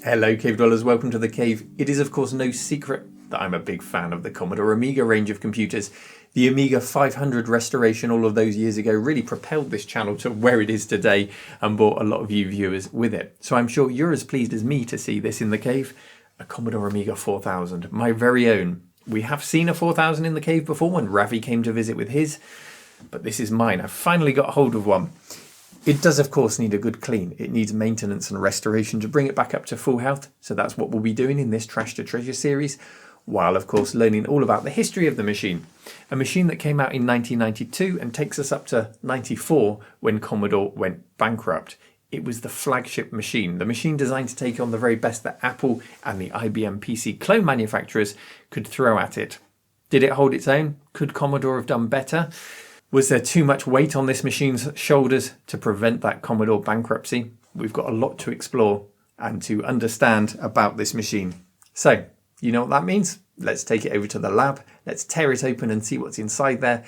Hello Cave Dwellers, welcome to the Cave. It is of course no secret that I'm a big fan of the Commodore Amiga range of computers. The Amiga 500 restoration all of those years ago really propelled this channel to where it is today and brought a lot of you viewers with it. So I'm sure you're as pleased as me to see this in the Cave, a Commodore Amiga 4000, my very own. We have seen a 4000 in the Cave before when Ravi came to visit with his, but this is mine. I've finally got hold of one. It does of course need a good clean. It needs maintenance and restoration to bring it back up to full health, so that's what we'll be doing in this Trash to Treasure series, while of course learning all about the history of the machine. A machine that came out in 1992 and takes us up to 94 when Commodore went bankrupt. It was the flagship machine, the machine designed to take on the very best that Apple and the IBM PC clone manufacturers could throw at it. Did it hold its own? Could Commodore have done better? Was there too much weight on this machine's shoulders to prevent that Commodore bankruptcy? We've got a lot to explore and to understand about this machine. So, you know what that means? Let's take it over to the lab, let's tear it open and see what's inside there,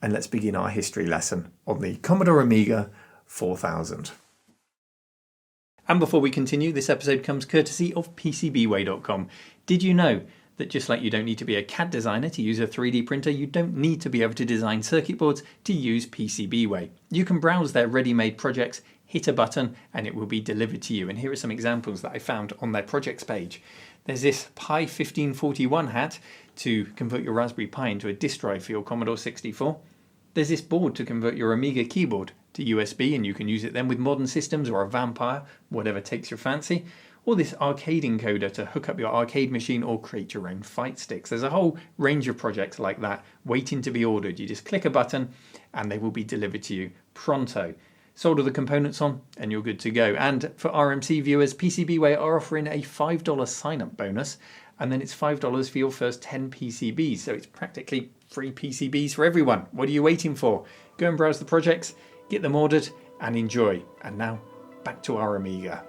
and let's begin our history lesson on the Commodore Amiga 4000. And before we continue, this episode comes courtesy of PCBWay.com. Did you know that just like you don't need to be a CAD designer to use a 3D printer, you don't need to be able to design circuit boards to use PCBWay. You can browse their ready-made projects, hit a button, and it will be delivered to you. And here are some examples that I found on their projects page. There's this Pi 1541 hat to convert your Raspberry Pi into a disk drive for your Commodore 64. There's this board to convert your Amiga keyboard to USB, and you can use it then with modern systems or a Vampire, whatever takes your fancy. Or this arcade encoder to hook up your arcade machine or create your own fight sticks. There's a whole range of projects like that waiting to be ordered. You just click a button and they will be delivered to you pronto. Solder the components on and you're good to go. And for RMC viewers, PCBWay are offering a $5 sign-up bonus, and then it's $5 for your first 10 PCBs. So it's practically free PCBs for everyone. What are you waiting for? Go and browse the projects, get them ordered and enjoy. And now back to our Amiga.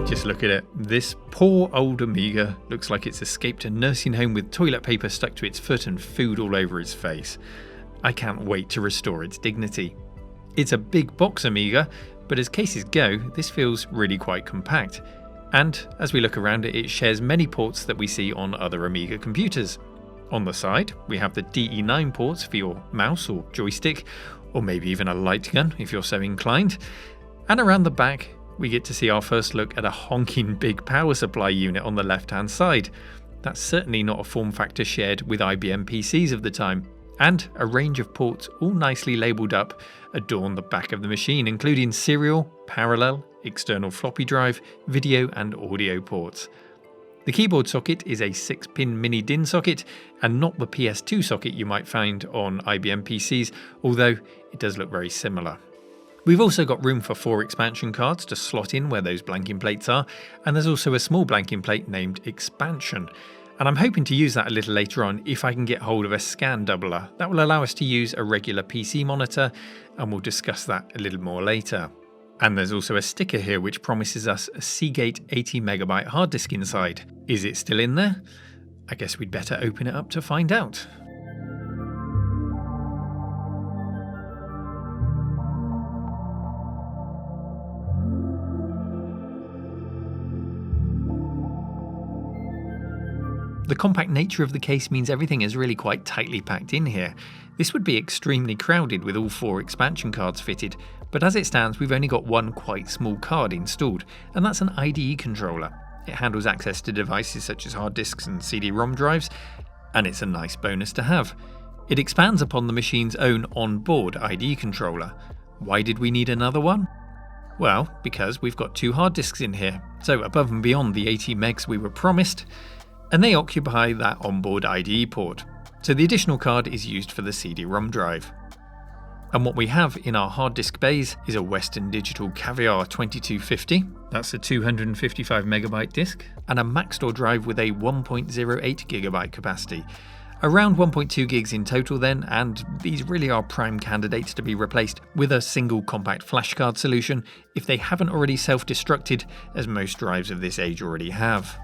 Just look at it. This poor old Amiga looks like it's escaped a nursing home with toilet paper stuck to its foot and food all over its face. I can't wait to restore its dignity. It's a big box Amiga, but as cases go, this feels really quite compact. And as we look around it, it shares many ports that we see on other Amiga computers. On the side, we have the DE9 ports for your mouse or joystick, or maybe even a light gun if you're so inclined. And around the back, we get to see our first look at a honking big power supply unit on the left-hand side. That's certainly not a form factor shared with IBM PCs of the time. And a range of ports, all nicely labelled up, adorn the back of the machine, including serial, parallel, external floppy drive, video and audio ports. The keyboard socket is a 6-pin mini DIN socket and not the PS2 socket you might find on IBM PCs, although it does look very similar. We've also got room for 4 expansion cards to slot in where those blanking plates are, and there's also a small blanking plate named Expansion. And I'm hoping to use that a little later on if I can get hold of a scan doubler. That will allow us to use a regular PC monitor, and we'll discuss that a little more later. And there's also a sticker here which promises us a Seagate 80MB hard disk inside. Is it still in there? I guess we'd better open it up to find out. The compact nature of the case means everything is really quite tightly packed in here. This would be extremely crowded with all 4 expansion cards fitted, but as it stands we've only got one quite small card installed, and that's an IDE controller. It handles access to devices such as hard disks and CD-ROM drives, and it's a nice bonus to have. It expands upon the machine's own on-board IDE controller. Why did we need another one? Well, because we've got 2 hard disks in here, so above and beyond the 80 megs we were promised, and they occupy that onboard IDE port, so the additional card is used for the CD-ROM drive. And what we have in our hard disk bays is a Western Digital Caviar 2250, that's a 255MB disk, and a Maxtor drive with a 1.08GB capacity. Around 1.2 gigs in total then, and these really are prime candidates to be replaced with a single compact flashcard solution if they haven't already self-destructed, as most drives of this age already have.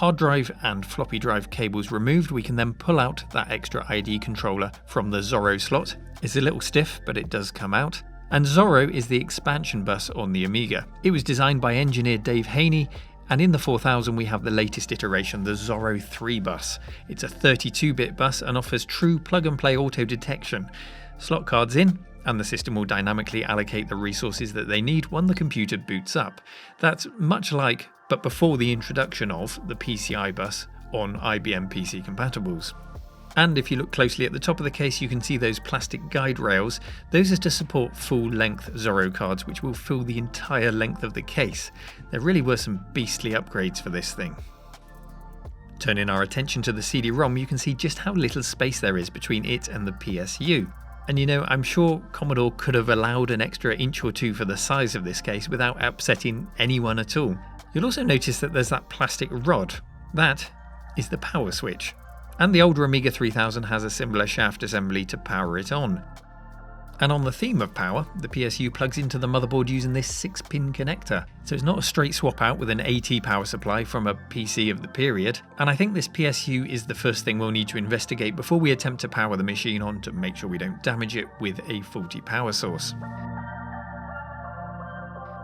hard drive and floppy drive cables removed, we can then pull out that extra ID controller from the Zorro slot. It's a little stiff, but it does come out. And Zorro is the expansion bus on the Amiga. It was designed by engineer Dave Haney, and in the 4000 we have the latest iteration, the Zorro 3 bus. It's a 32-bit bus and offers true plug-and-play auto detection. Slot cards in, and the system will dynamically allocate the resources that they need when the computer boots up. That's much like, but before the introduction of, the PCI bus on IBM PC compatibles. And if you look closely at the top of the case, you can see those plastic guide rails. Those are to support full-length Zorro cards, which will fill the entire length of the case. There really were some beastly upgrades for this thing. Turning our attention to the CD-ROM, you can see just how little space there is between it and the PSU. And you know, I'm sure Commodore could have allowed an extra inch or two for the size of this case without upsetting anyone at all. You'll also notice that there's that plastic rod. That is the power switch. And the older Amiga 3000 has a similar shaft assembly to power it on. And on the theme of power, the PSU plugs into the motherboard using this 6-pin connector. So it's not a straight swap out with an AT power supply from a PC of the period. And I think this PSU is the first thing we'll need to investigate before we attempt to power the machine on to make sure we don't damage it with a faulty power source.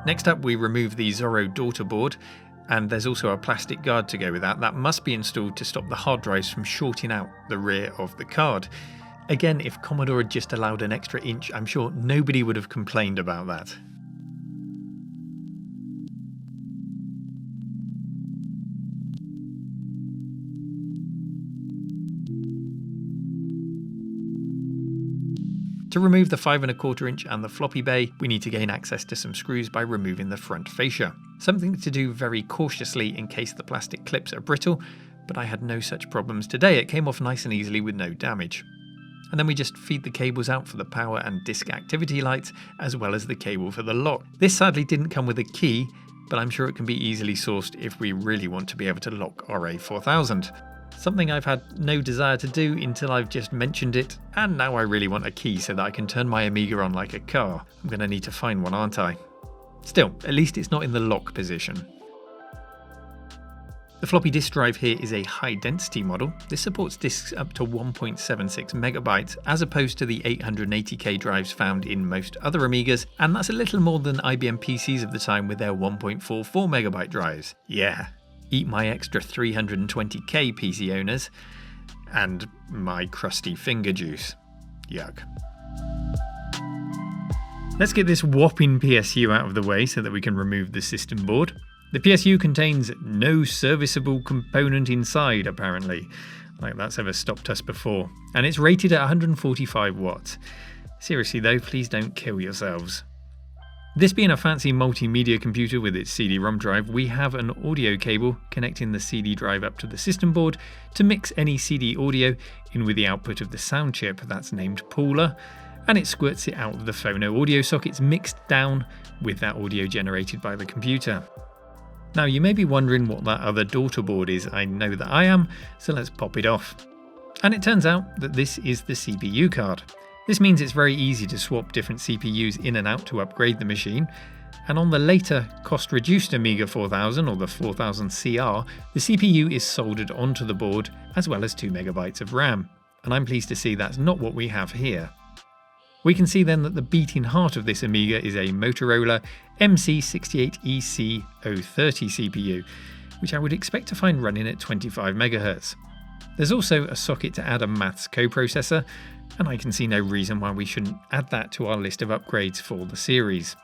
Next up, we remove the Zorro daughter board. And there's also a plastic guard to go with that. That must be installed to stop the hard drives from shorting out the rear of the card. Again, if Commodore had just allowed an extra inch, I'm sure nobody would have complained about that. To remove the 5¼ inch and the floppy bay, we need to gain access to some screws by removing the front fascia. Something to do very cautiously in case the plastic clips are brittle, but I had no such problems today. It came off nice and easily with no damage. And then we just feed the cables out for the power and disk activity lights, as well as the cable for the lock. This sadly didn't come with a key, but I'm sure it can be easily sourced if we really want to be able to lock our A4000. Something I've had no desire to do until I've just mentioned it, and now I really want a key so that I can turn my Amiga on like a car. I'm going to need to find one, aren't I? Still, at least it's not in the lock position. The floppy disk drive here is a high-density model. This supports disks up to 1.76 megabytes, as opposed to the 880K drives found in most other Amigas, and that's a little more than IBM PCs of the time with their 1.44 megabyte drives. Yeah. Eat my extra 320k PC owners, and my crusty finger juice. Yuck. Let's get this whopping PSU out of the way so that we can remove the system board. The PSU contains no serviceable component inside, apparently. Like that's ever stopped us before. And it's rated at 145 watts. Seriously though, please don't kill yourselves. This being a fancy multimedia computer with its CD-ROM drive, we have an audio cable connecting the CD drive up to the system board to mix any CD audio in with the output of the sound chip that's named Pooler, and it squirts it out of the phono audio sockets mixed down with that audio generated by the computer. Now you may be wondering what that other daughter board is. I know that I am, so let's pop it off. And it turns out that this is the CPU card. This means it's very easy to swap different CPUs in and out to upgrade the machine, and on the later cost-reduced Amiga 4000 or the 4000CR, the CPU is soldered onto the board as well as 2 megabytes of RAM, and I'm pleased to see that's not what we have here. We can see then that the beating heart of this Amiga is a Motorola MC68EC030 CPU, which I would expect to find running at 25 MHz. There's also a socket to add a maths coprocessor, and I can see no reason why we shouldn't add that to our list of upgrades for the series.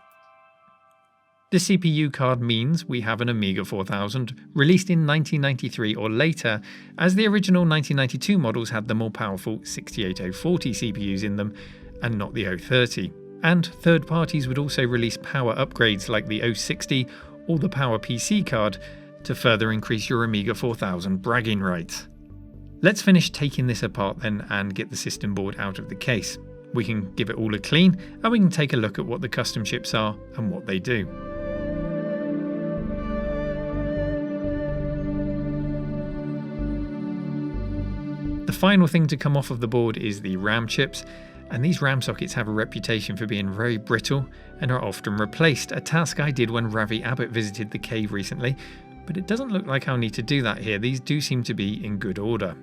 The CPU card means we have an Amiga 4000 released in 1993 or later, as the original 1992 models had the more powerful 68040 CPUs in them and not the 030. And third parties would also release power upgrades like the 060 or the Power PC card to further increase your Amiga 4000 bragging rights. Let's finish taking this apart then and get the system board out of the case. We can give it all a clean and we can take a look at what the custom chips are and what they do. The final thing to come off of the board is the RAM chips, and these RAM sockets have a reputation for being very brittle and are often replaced, a task I did when Ravi Abbott visited the cave recently. but it doesn't look like I'll need to do that here. These do seem to be in good order.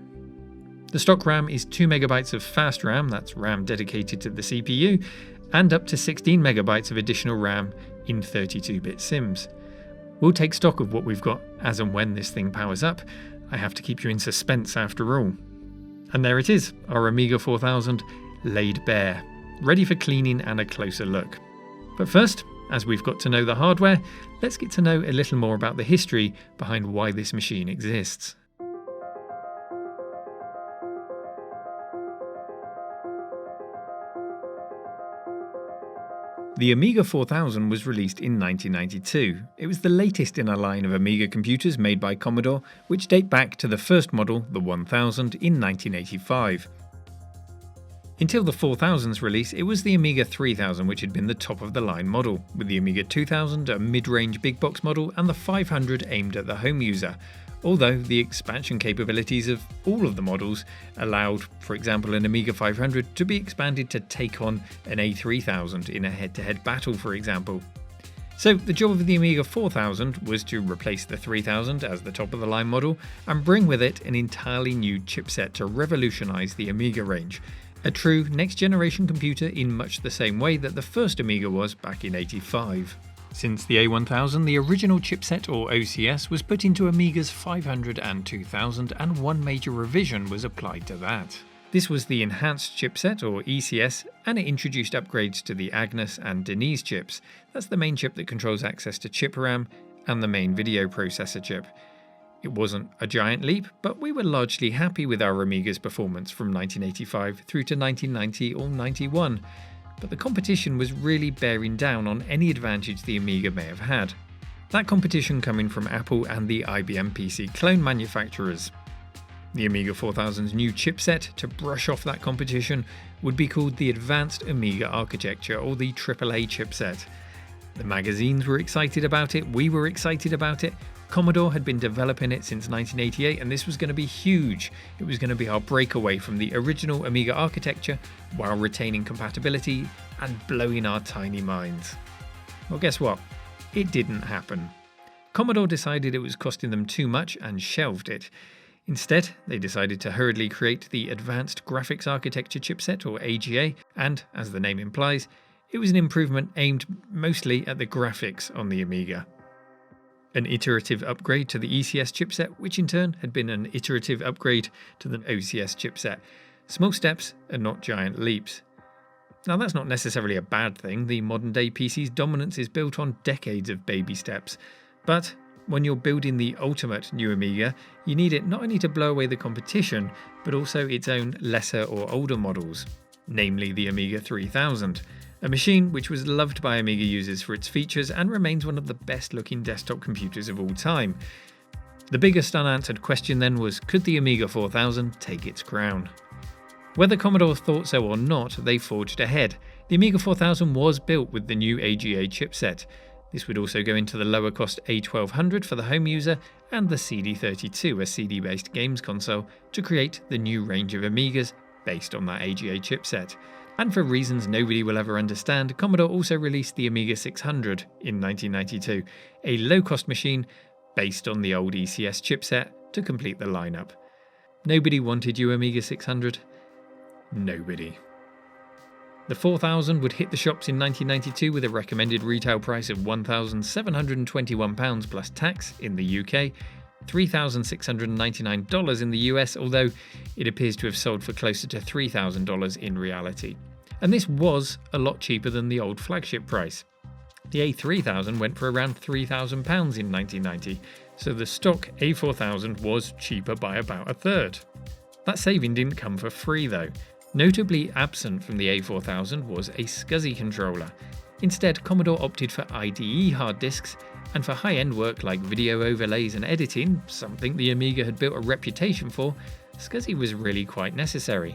The stock RAM is 2MB of fast RAM, that's RAM dedicated to the CPU, and up to 16MB of additional RAM in 32-bit sims. We'll take stock of what we've got as and when this thing powers up. I have to keep you in suspense after all. And there it is, our Amiga 4000 laid bare, ready for cleaning and a closer look. But first, as we've got to know the hardware, let's get to know a little more about the history behind why this machine exists. The Amiga 4000 was released in 1992. It was the latest in a line of Amiga computers made by Commodore, which date back to the first model, the 1000, in 1985. Until the 4000's release, it was the Amiga 3000 which had been the top-of-the-line model, with the Amiga 2000 a mid-range big box model and the 500 aimed at the home user, although the expansion capabilities of all of the models allowed, for example, an Amiga 500 to be expanded to take on an A4000 in a head-to-head battle, for example. So the job of the Amiga 4000 was to replace the 3000 as the top-of-the-line model and bring with it an entirely new chipset to revolutionise the Amiga range. A true next-generation computer in much the same way that the first Amiga was back in '85. Since the A1000, the original chipset, or OCS, was put into Amigas 500 and 2000, and one major revision was applied to that. This was the Enhanced Chipset, or ECS, and it introduced upgrades to the Agnes and Denise chips. That's the main chip that controls access to chip RAM, and the main video processor chip. It wasn't a giant leap, but we were largely happy with our Amiga's performance from 1985 through to 1990 or 91. But the competition was really bearing down on any advantage the Amiga may have had. That competition coming from Apple and the IBM PC clone manufacturers. The Amiga 4000's new chipset, to brush off that competition, would be called the Advanced Amiga Architecture, or the AAA chipset. The magazines were excited about it, we were excited about it. Commodore had been developing it since 1988, and this was going to be huge. It was going to be our breakaway from the original Amiga architecture while retaining compatibility and blowing our tiny minds. Well, guess what? It didn't happen. Commodore decided it was costing them too much and shelved it. Instead, they decided to hurriedly create the Advanced Graphics Architecture chipset, or AGA, and, as the name implies, it was an improvement aimed mostly at the graphics on the Amiga. An iterative upgrade to the ECS chipset, which in turn had been an iterative upgrade to the OCS chipset. Small steps and not giant leaps. Now that's not necessarily a bad thing. The modern day PC's dominance is built on decades of baby steps. But when you're building the ultimate new Amiga, you need it not only to blow away the competition, but also its own lesser or older models, namely the Amiga 3000. A machine which was loved by Amiga users for its features and remains one of the best looking desktop computers of all time. The biggest unanswered question then was, could the Amiga 4000 take its crown? Whether Commodore thought so or not, they forged ahead. The Amiga 4000 was built with the new AGA chipset. This would also go into the lower cost A1200 for the home user and the CD32, a CD-based games console, to create the new range of Amigas based on that AGA chipset. And for reasons nobody will ever understand, Commodore also released the Amiga 600 in 1992, a low-cost machine based on the old ECS chipset to complete the lineup. Nobody wanted you Amiga 600? Nobody. The 4000 would hit the shops in 1992 with a recommended retail price of £1,721 plus tax in the UK, $3,699 in the US, although it appears to have sold for closer to $3,000 in reality. And this was a lot cheaper than the old flagship price. The A3000 went for around £3,000 in 1990, so the stock A4000 was cheaper by about a third. That saving didn't come for free though. Notably absent from the A4000 was a SCSI controller. Instead, Commodore opted for IDE hard disks, and for high-end work like video overlays and editing, something the Amiga had built a reputation for, SCSI was really quite necessary.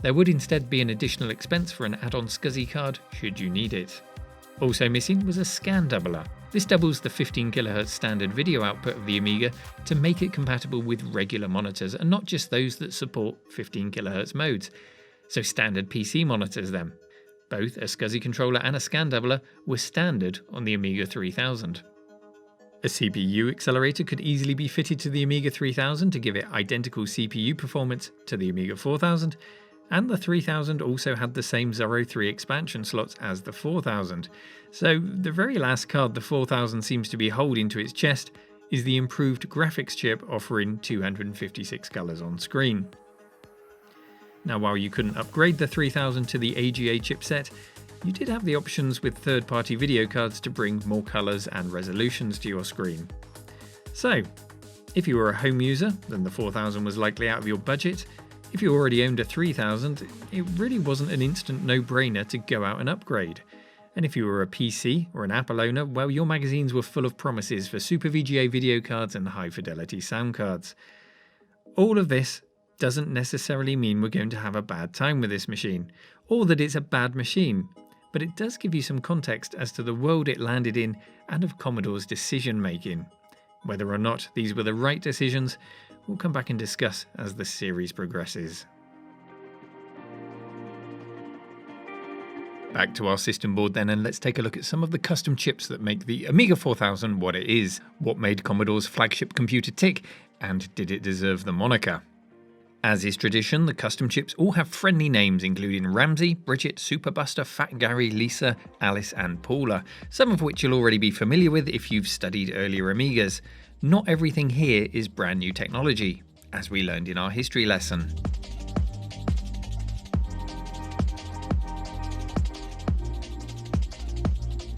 There would instead be an additional expense for an add-on SCSI card should you need it. Also missing was a scan doubler. This doubles the 15 kHz standard video output of the Amiga to make it compatible with regular monitors and not just those that support 15 kHz modes. So standard PC monitors then. Both a SCSI controller and a scan doubler were standard on the Amiga 3000. A CPU accelerator could easily be fitted to the Amiga 3000 to give it identical CPU performance to the Amiga 4000, and the 3000 also had the same Zorro 3 expansion slots as the 4000. So the very last card the 4000 seems to be holding to its chest is the improved graphics chip offering 256 colours on screen. Now, while you couldn't upgrade the 3000 to the AGA chipset, you did have the options with third-party video cards to bring more colours and resolutions to your screen. So, if you were a home user, then the 4000 was likely out of your budget. If you already owned a 3000, it really wasn't an instant no-brainer to go out and upgrade. And if you were a PC or an Apple owner, well, your magazines were full of promises for Super VGA video cards and high-fidelity sound cards. All of this doesn't necessarily mean we're going to have a bad time with this machine, or that it's a bad machine, but it does give you some context as to the world it landed in and of Commodore's decision-making. Whether or not these were the right decisions, we'll come back and discuss as the series progresses. Back to our system board then, and let's take a look at some of the custom chips that make the Amiga 4000 what it is. What made Commodore's flagship computer tick, and did it deserve the moniker? As is tradition, the custom chips all have friendly names including Ramsey, Bridget, Super Buster, Fat Gary, Lisa, Alice and Paula, some of which you'll already be familiar with if you've studied earlier Amigas. Not everything here is brand new technology, as we learned in our history lesson.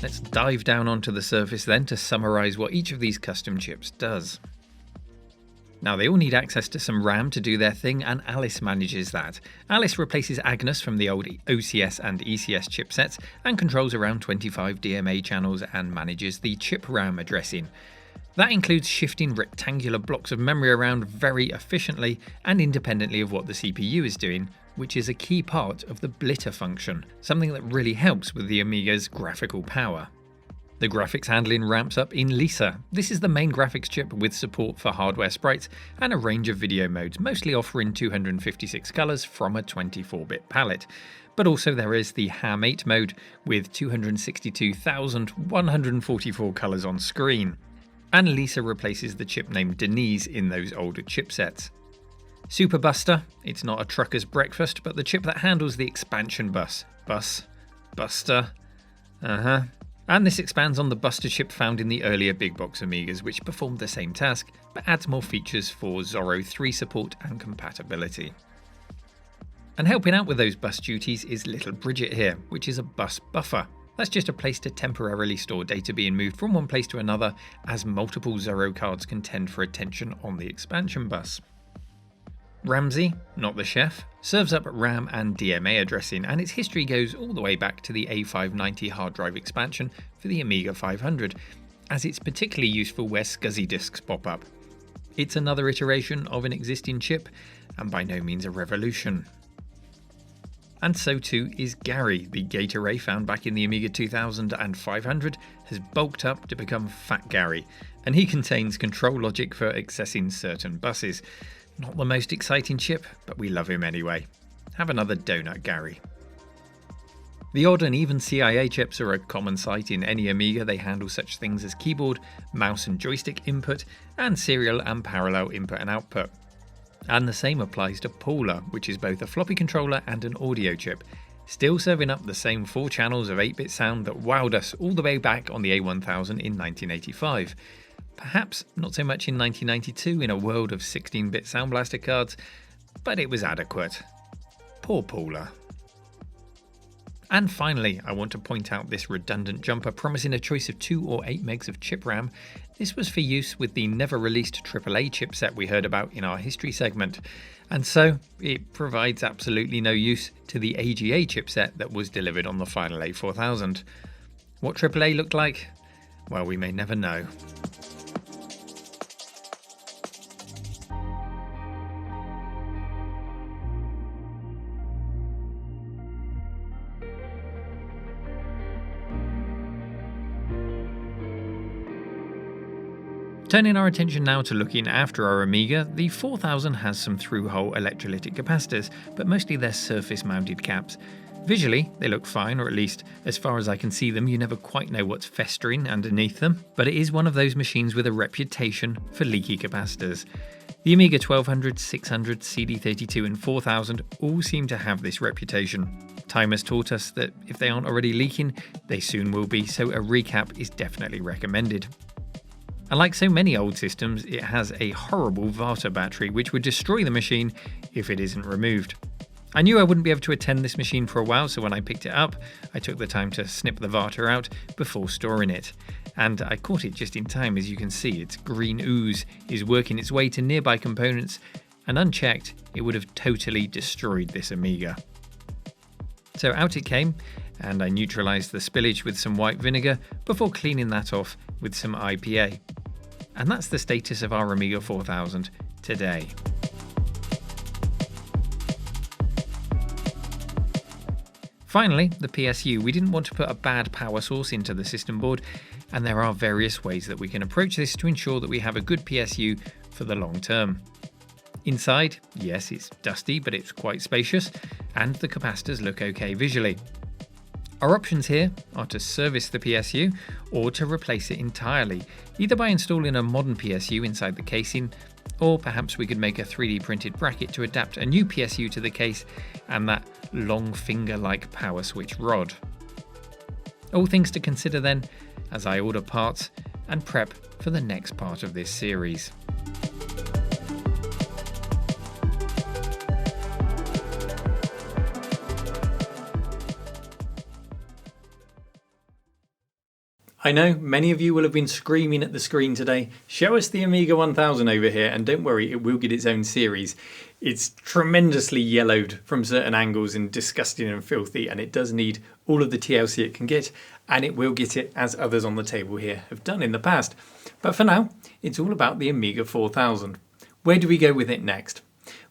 Let's dive down onto the surface then to summarise what each of these custom chips does. Now, they all need access to some RAM to do their thing, and Alice manages that. Alice replaces Agnes from the old OCS and ECS chipsets and controls around 25 DMA channels and manages the chip RAM addressing. That includes shifting rectangular blocks of memory around very efficiently and independently of what the CPU is doing, which is a key part of the blitter function, something that really helps with the Amiga's graphical power. The graphics handling ramps up in Lisa. This is the main graphics chip with support for hardware sprites and a range of video modes, mostly offering 256 colours from a 24-bit palette. But also there is the Ham 8 mode with 262,144 colours on screen. And Lisa replaces the chip named Denise in those older chipsets. Super Buster, it's not a trucker's breakfast, but the chip that handles the expansion bus. Buster. And this expands on the Buster chip found in the earlier big box Amigas, which performed the same task, but adds more features for Zorro 3 support and compatibility. And helping out with those bus duties is little Bridget here, which is a bus buffer. That's just a place to temporarily store data being moved from one place to another as multiple Zorro cards contend for attention on the expansion bus. Ramsey, not the chef, serves up RAM and DMA addressing, and its history goes all the way back to the A590 hard drive expansion for the Amiga 500, as it's particularly useful where SCSI disks pop up. It's another iteration of an existing chip, and by no means a revolution. And so too is Gary. The gate array found back in the Amiga 2000 and 500 has bulked up to become Fat Gary, and he contains control logic for accessing certain buses. Not the most exciting chip, but we love him anyway. Have another donut, Gary. The odd and even CIA chips are a common sight in any Amiga. They handle such things as keyboard, mouse and joystick input, and serial and parallel input and output. And the same applies to Paula, which is both a floppy controller and an audio chip, still serving up the same 4 channels of 8-bit sound that wowed us all the way back on the A1000 in 1985. Perhaps not so much in 1992 in a world of 16-bit Sound Blaster cards, but it was adequate. Poor Paula. And finally, I want to point out this redundant jumper promising a choice of 2 or 8 megs of chip RAM. This was for use with the never-released AAA chipset we heard about in our history segment, and so it provides absolutely no use to the AGA chipset that was delivered on the final A4000. What AAA looked like? Well, we may never know. Turning our attention now to looking after our Amiga, the 4000 has some through-hole electrolytic capacitors, but mostly they're surface-mounted caps. Visually, they look fine, or at least as far as I can see them, you never quite know what's festering underneath them, but it is one of those machines with a reputation for leaky capacitors. The Amiga 1200, 600, CD32 and 4000 all seem to have this reputation. Time has taught us that if they aren't already leaking, they soon will be, so a recap is definitely recommended. And like so many old systems, it has a horrible Vata battery which would destroy the machine if it isn't removed. I knew I wouldn't be able to attend this machine for a while, so when I picked it up, I took the time to snip the Vata out before storing it. And I caught it just in time. As you can see, its green ooze is working its way to nearby components, and unchecked, it would have totally destroyed this Amiga. So out it came, and I neutralised the spillage with some white vinegar before cleaning that off with some IPA. And that's the status of our Amiga 4000 today. Finally, the PSU. We didn't want to put a bad power source into the system board, and there are various ways that we can approach this to ensure that we have a good PSU for the long term. Inside, yes, it's dusty, but it's quite spacious, and the capacitors look okay visually. Our options here are to service the PSU or to replace it entirely, either by installing a modern PSU inside the casing, or perhaps we could make a 3D printed bracket to adapt a new PSU to the case and that long finger-like power switch rod. All things to consider then, as I order parts and prep for the next part of this series. I know many of you will have been screaming at the screen today, show us the Amiga 1000 over here, and don't worry, it will get its own series. It's tremendously yellowed from certain angles and disgusting and filthy, and it does need all of the TLC it can get, and it will get it as others on the table here have done in the past. But for now, it's all about the Amiga 4000. Where do we go with it next?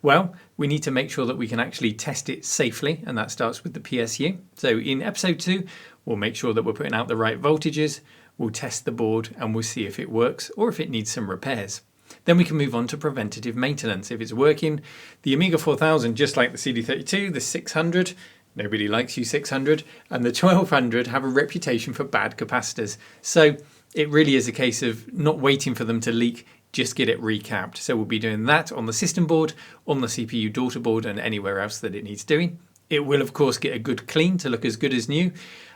Well, we need to make sure that we can actually test it safely, and that starts with the PSU. So in episode 2, we'll make sure that we're putting out the right voltages, we'll test the board, and we'll see if it works or if it needs some repairs. Then we can move on to preventative maintenance. If it's working, the Amiga 4000, just like the CD32, the 600, nobody likes you 600, and the 1200 have a reputation for bad capacitors. So it really is a case of not waiting for them to leak, just get it recapped. So we'll be doing that on the system board, on the CPU daughter board, and anywhere else that it needs doing. It will of course get a good clean to look as good as new,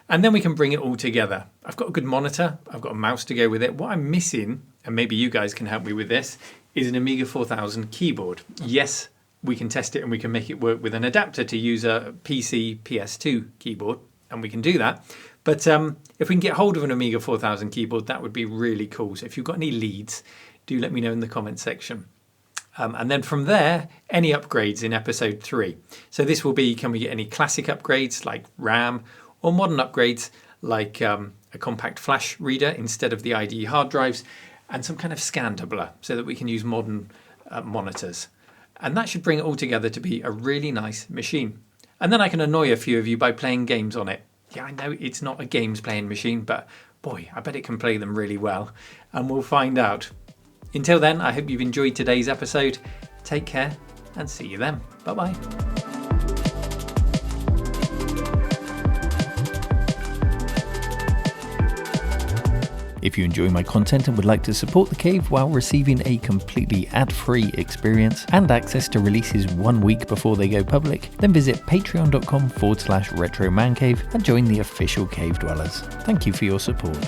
and then we can bring it all together. I've got a good monitor, I've got a mouse to go with it. What I'm missing, and maybe you guys can help me with this, is an Amiga 4000 keyboard. Yes, we can test it and we can make it work with an adapter to use a PC PS2 keyboard, and we can do that. But if we can get hold of an Amiga 4000 keyboard, that would be really cool. So if you've got any leads, do let me know in the comment section. And then from there, any upgrades in episode 3. So this will be, can we get any classic upgrades like RAM, or modern upgrades like a compact flash reader instead of the IDE hard drives, and some kind of scan doubler so that we can use modern monitors. And that should bring it all together to be a really nice machine. And then I can annoy a few of you by playing games on it. Yeah, I know it's not a games playing machine, but boy, I bet it can play them really well. And we'll find out. Until then, I hope you've enjoyed today's episode. Take care and see you then. Bye-bye. If you enjoy my content and would like to support The Cave while receiving a completely ad-free experience and access to releases 1 week before they go public, then visit patreon.com/retromancave and join the official Cave Dwellers. Thank you for your support.